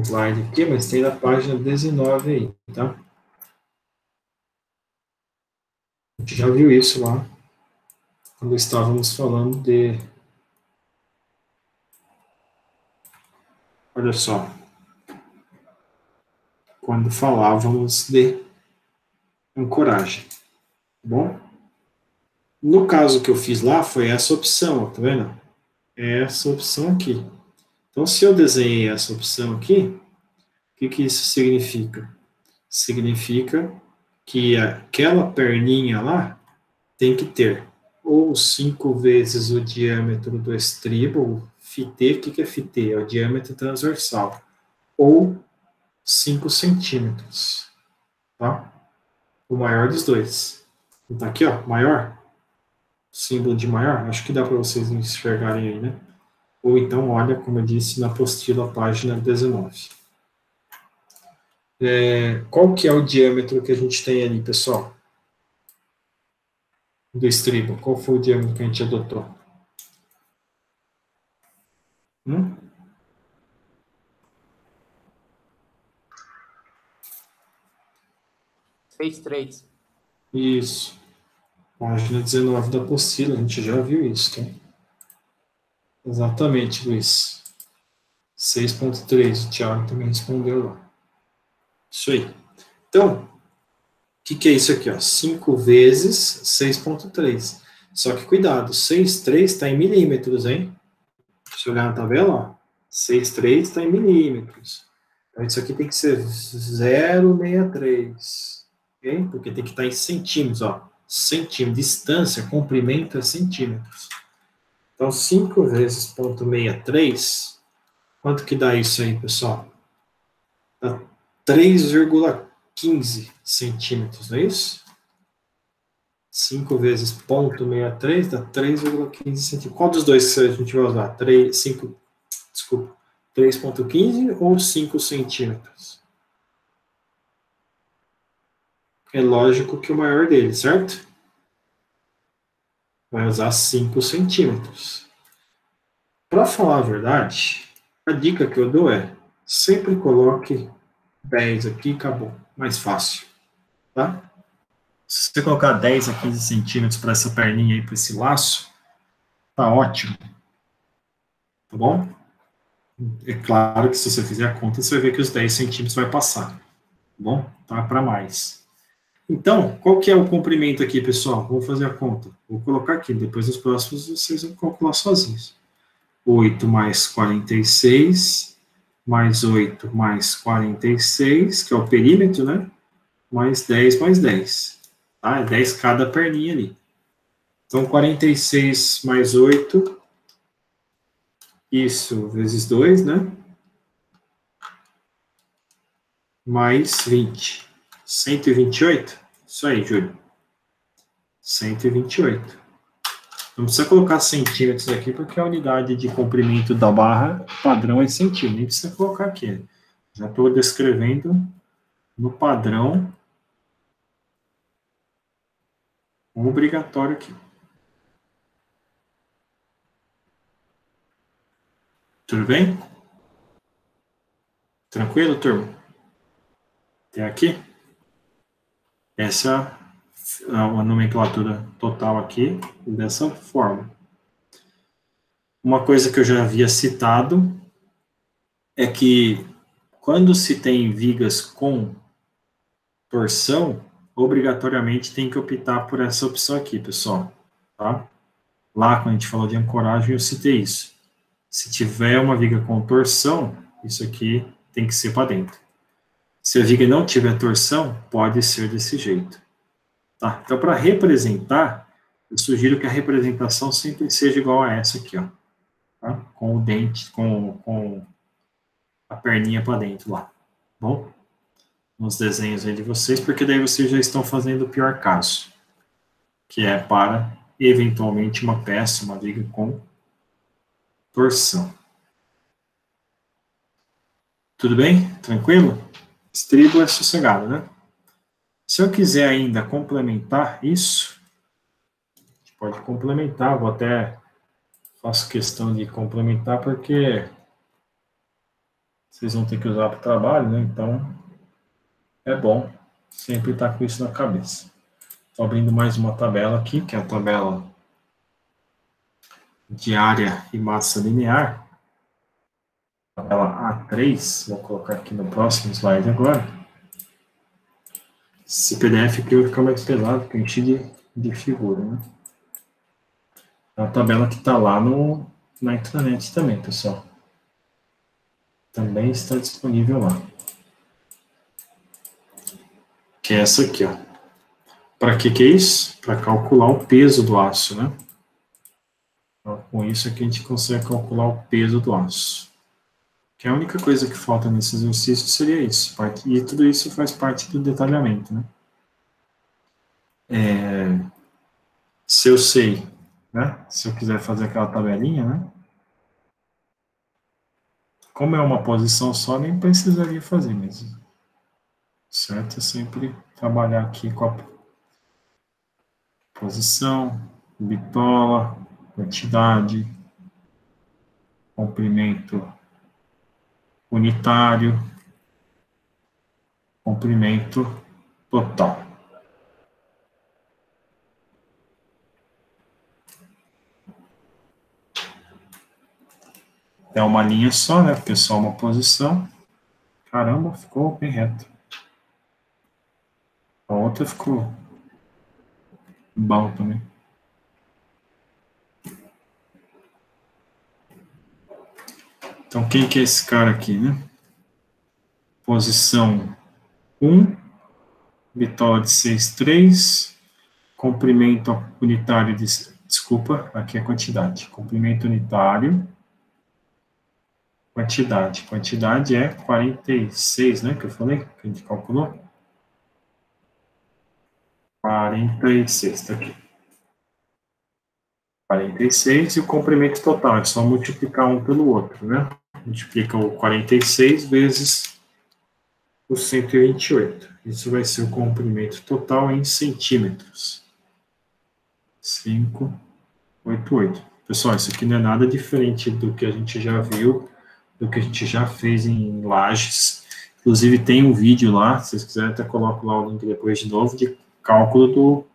slide aqui, mas tem na página 19 aí, tá? A gente já viu isso lá, quando estávamos falando de... Olha só. Quando falávamos de ancoragem, tá bom? No caso que eu fiz lá, foi essa opção, tá vendo? É essa opção aqui. Então, se eu desenhei essa opção aqui, o que que isso significa? Significa que aquela perninha lá tem que ter ou 5 vezes o diâmetro do estribo, φt, o que que é φt? É o diâmetro transversal, ou 5 centímetros, tá? O maior dos dois. Tá aqui, ó, maior, símbolo de maior, acho que dá para vocês enxergarem aí, né? Ou então, olha, como eu disse, na apostila, página 19. Qual que é o diâmetro que a gente tem ali, pessoal? Do estribo. Qual foi o diâmetro que a gente adotou? 6,3. Isso. Página 19 da apostila, a gente já viu isso, tá? Exatamente, Luiz. 6,3, o Thiago também respondeu lá. Isso aí. Então, o que é isso aqui, ó? 5 vezes 6,3. Só que cuidado, 6,3 está em milímetros, hein? Se olhar na tabela, ó, 6,3 está em milímetros. Então, isso aqui tem que ser 0,63. Ok? Porque tem que estar em centímetros, ó. Centímetro, distância, comprimento é centímetros. Então, 5 vezes 0,63, quanto que dá isso aí, pessoal? Dá 3,15 centímetros, não é isso? 5 vezes 0,63 dá 3,15 centímetros. Qual dos dois que a gente vai usar? 3,15 ou 5 centímetros? É lógico que o maior dele, certo? Vai usar 5 centímetros. Para falar a verdade, a dica que eu dou é, sempre coloque 10 aqui e acabou. Mais fácil, tá? Se você colocar 10 a 15 centímetros para essa perninha aí, para esse laço, tá ótimo. Tá bom? É claro que se você fizer a conta, você vai ver que os 10 centímetros vai passar. Tá bom? Tá para mais. Então, qual que é o comprimento aqui, pessoal? Vou fazer a conta. Vou colocar aqui, depois nos próximos vocês vão calcular sozinhos. 8 mais 46, mais 8 mais 46, que é o perímetro, né? Mais 10 mais 10. Tá? É 10 cada perninha ali. Então, 46 mais 8, isso vezes 2, né? mais 20. 128? Isso aí, Júlio. 128. Não precisa colocar centímetros aqui, porque a unidade de comprimento da barra padrão é centímetro. Nem precisa colocar aqui. Já estou descrevendo no padrão obrigatório aqui. Tudo bem? Tranquilo, turma? Até aqui? Essa é a nomenclatura total aqui, dessa forma. Uma coisa que eu já havia citado é que quando se tem vigas com torção, obrigatoriamente tem que optar por essa opção aqui, pessoal. Tá? Lá, quando a gente falou de ancoragem, eu citei isso. Se tiver uma viga com torção, isso aqui tem que ser para dentro. Se a viga não tiver torção, pode ser desse jeito. Tá? Então, para representar, eu sugiro que a representação sempre seja igual a essa aqui, ó. Tá? Com o dente, com a perninha para dentro lá. Bom? Nos desenhos aí de vocês, porque daí vocês já estão fazendo o pior caso, que é para, eventualmente, uma peça, uma viga com torção. Tudo bem? Tranquilo? Estribo é sossegado, né? Se eu quiser ainda complementar isso, a gente pode complementar, vou até, faço questão de complementar, porque vocês vão ter que usar para o trabalho, né? Então, é bom sempre estar com isso na cabeça. Estou abrindo mais uma tabela aqui, que é a tabela de área e massa linear. Tabela A3, vou colocar aqui no próximo slide agora. Esse PDF aqui vai ficar mais pesado, porque eu enchi de figura, né? É uma tabela que está lá na intranet também, pessoal. Também está disponível lá. Que é essa aqui, ó. Para que é isso? Para calcular o peso do aço, né? Então, com isso aqui a gente consegue calcular o peso do aço. Que a única coisa que falta nesse exercício seria isso. E tudo isso faz parte do detalhamento, né? Se eu sei, né? Se eu quiser fazer aquela tabelinha, né? Como é uma posição só, nem precisaria fazer mesmo. Certo? É sempre trabalhar aqui com a posição, bitola, quantidade, comprimento unitário, comprimento total. É uma linha só, né? Porque é só uma posição. Caramba, ficou bem reto. A outra ficou bom também. Então, quem que é esse cara aqui, né? Posição 1, bitola de 6,3, comprimento unitário de... Desculpa, aqui é quantidade. Comprimento unitário, quantidade. Quantidade é 46, né? Que eu falei, que a gente calculou. 46, tá aqui. 46 e o comprimento total, é só multiplicar um pelo outro, né? Multiplica o 46 vezes o 128. Isso vai ser o comprimento total em centímetros. 588. Pessoal, isso aqui não é nada diferente do que a gente já viu, do que a gente já fez em Lages. Inclusive tem um vídeo lá, se vocês quiserem até coloco lá o link depois de novo, de cálculo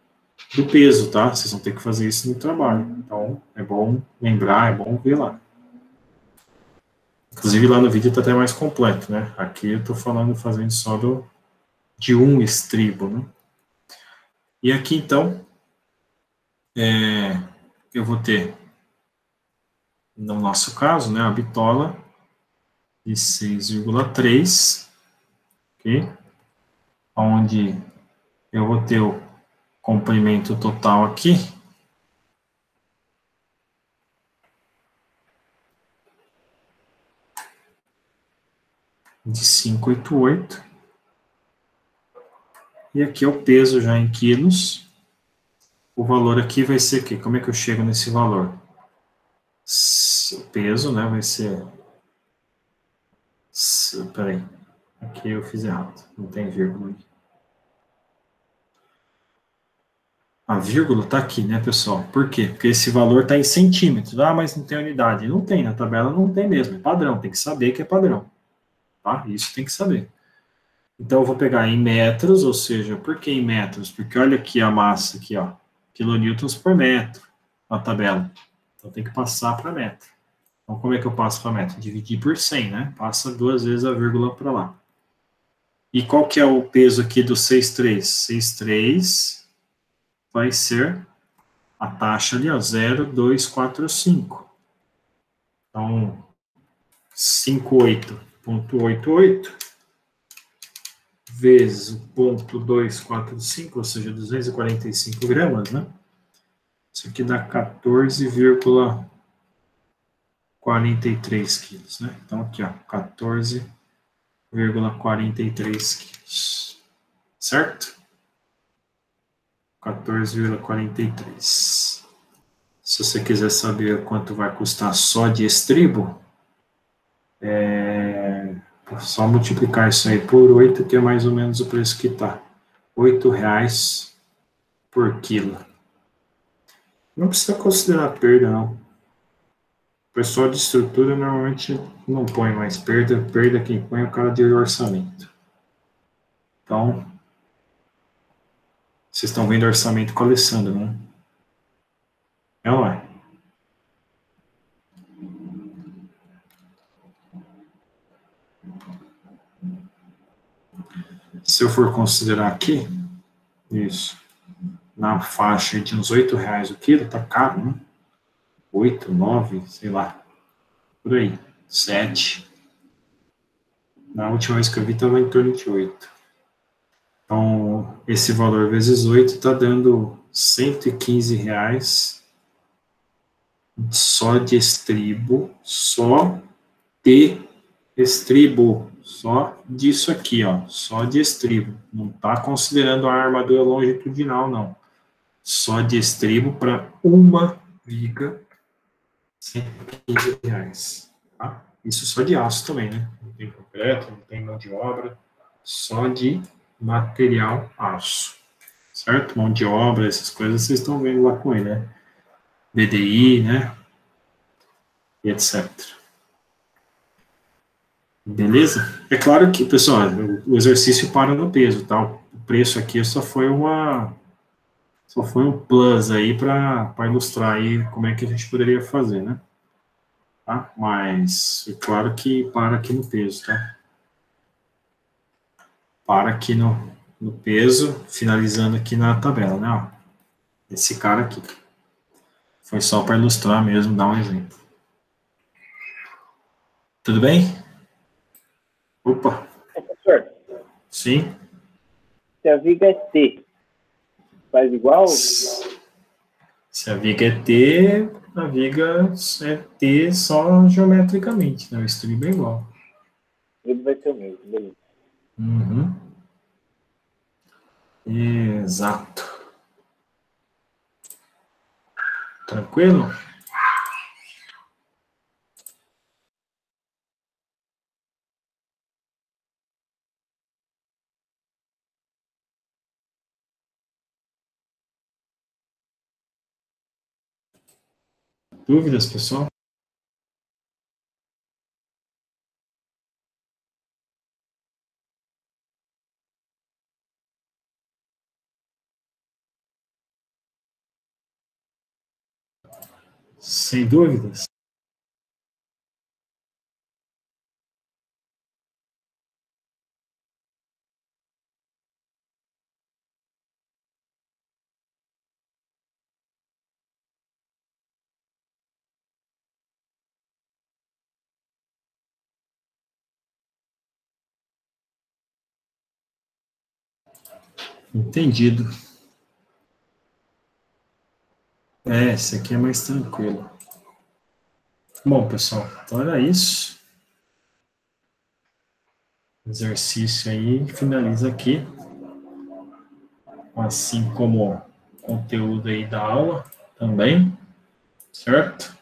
do peso, tá? Vocês vão ter que fazer isso no trabalho. Então, é bom lembrar, é bom ver lá. Inclusive, lá no vídeo está até mais completo, né? Aqui eu estou fazendo só de um estribo, né? E aqui, então, eu vou ter, no nosso caso, né, a bitola de 6,3, ok? Onde eu vou ter o comprimento total aqui, de 588, E aqui é o peso já em quilos. O valor aqui vai ser o quê? Como é que eu chego nesse valor? O peso, né, vai ser... Peraí, aqui eu fiz errado, não tem vírgula aqui. A vírgula está aqui, né, pessoal? Por quê? Porque esse valor está em centímetros. Ah, mas não tem unidade. Não tem, na tabela não tem mesmo, é padrão, tem que saber que é padrão. Tá? Isso tem que saber. Então, eu vou pegar em metros, ou seja, por que em metros? Porque olha aqui a massa, aqui, ó, quilonewtons por metro, na tabela. Então, tem que passar para metro. Então, como é que eu passo para metro? Dividir por 100, né? Passa 2 vezes a vírgula para lá. E qual que é o peso aqui do 6,3? 6,3 vai ser a taxa ali, ó, 0,245. Então, 58,88 vezes o ponto 245, ou seja, 245 gramas, né? Isso aqui dá 14,43 quilos, né? Então, aqui, ó, 14,43 quilos. Certo? 14,43. Se você quiser saber quanto vai custar só de estribo, é só multiplicar isso aí por 8, que é mais ou menos o preço que está. R$8 por quilo. Não precisa considerar perda, não. O pessoal de estrutura normalmente não põe mais perda. Perda quem põe é o cara de orçamento. Então, vocês estão vendo orçamento com o Alessandro, né? É ou não é? Se eu for considerar aqui, isso, na faixa de uns R$8 o quilo, tá caro, né? 8, 9, sei lá, por aí, 7. Na última vez que eu vi estava em torno de 8. Então, esse valor vezes 8 está dando R$115 só de estribo, só disso aqui, ó, só de estribo. Não está considerando a armadura longitudinal, não. Só de estribo para uma viga, R$115. Tá? Isso só de aço também, né? Não tem concreto, não tem mão de obra, só de material aço. Certo? Mão de obra, essas coisas vocês estão vendo lá com ele, né? BDI, né? E etc. Beleza? É claro que, pessoal, o exercício para no peso, tá? O preço aqui só foi um plus aí para ilustrar aí como é que a gente poderia fazer, né? Tá? Mas é claro que para aqui no peso, tá? Para aqui no peso, finalizando aqui na tabela, né? Ó, esse cara aqui. Foi só para ilustrar mesmo, dar um exemplo. Tudo bem? Opa. Professor, Sim? se a viga é T, faz igual? Se a viga é T, a viga é T só geometricamente, né? O estribo é igual. Ele vai ser o mesmo, beleza. Uhum. Exato. Tranquilo? Dúvidas, pessoal? Sem dúvidas? Entendido. Esse aqui é mais tranquilo. Bom, pessoal, então era isso. Exercício aí, finaliza aqui. assim como o conteúdo aí da aula também, certo?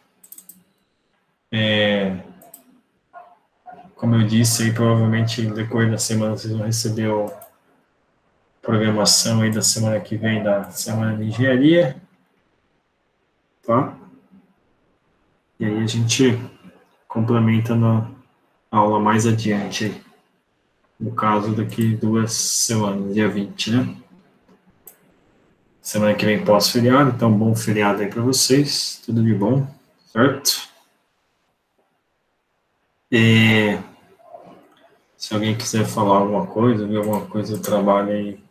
Como eu disse, aí, provavelmente no decorrer da semana vocês vão receber a programação aí da semana que vem, da semana de engenharia, tá? E aí a gente complementa na aula mais adiante aí. No caso, daqui 2 semanas, dia 20, né? Semana que vem pós-feriado, então bom feriado aí para vocês, tudo de bom, certo? Se alguém quiser falar alguma coisa, ver alguma coisa do trabalho aí,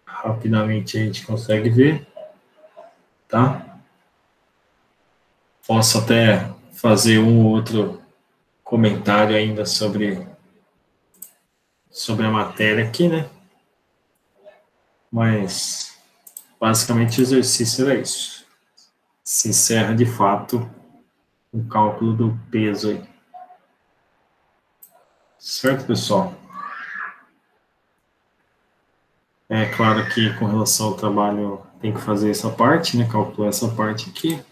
rapidamente a gente consegue ver, tá? Posso até fazer um ou outro comentário ainda sobre a matéria aqui, né? Mas, basicamente, o exercício era isso. Se encerra, de fato, o cálculo do peso aí. Certo, pessoal? É claro que, com relação ao trabalho, tem que fazer essa parte, né? Calcular essa parte aqui.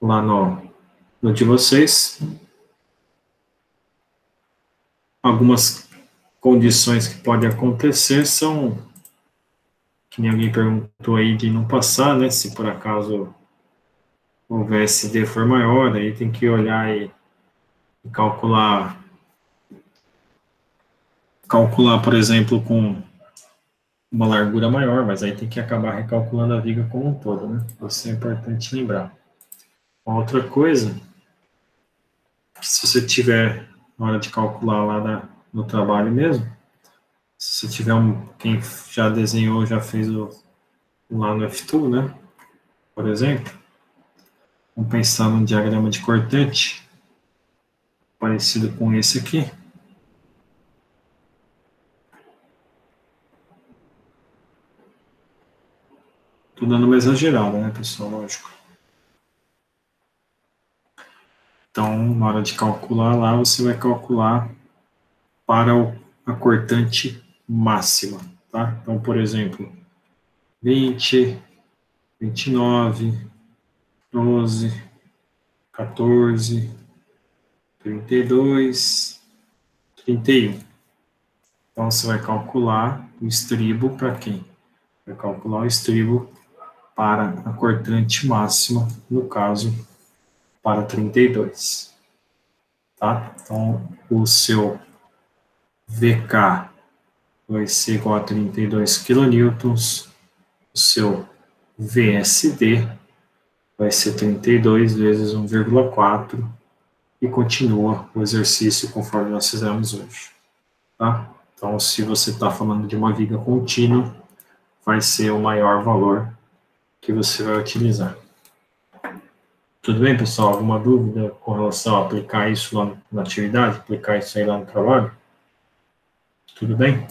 Lá no de vocês. Algumas condições que podem acontecer são, que nem alguém perguntou aí, de não passar, né? Se por acaso o VSD for maior, aí tem que olhar e calcular, por exemplo, com uma largura maior, mas aí tem que acabar recalculando a viga como um todo, né? Isso é importante lembrar. Uma outra coisa, se você tiver, na hora de calcular lá no trabalho mesmo, se você tiver quem já desenhou, já fez lá no F-Tool, né? Por exemplo, vamos pensar num diagrama de cortante, parecido com esse aqui. Tô dando uma exagerada, né, pessoal? Lógico. Então, na hora de calcular lá, você vai calcular para a cortante máxima, tá? Então, por exemplo, 20, 29, 12, 14, 32, 31. Então, você vai calcular o estribo para quem? Vai calcular o estribo para a cortante máxima, no caso, para 32. Tá? Então, o seu VK vai ser igual a 32 kN, o seu VSD vai ser 32 vezes 1,4 e continua o exercício conforme nós fizemos hoje. Tá? Então, se você está falando de uma viga contínua, vai ser o maior valor que você vai utilizar. Tudo bem, pessoal? Alguma dúvida com relação a aplicar isso lá na atividade, aplicar isso aí lá no trabalho? Tudo bem?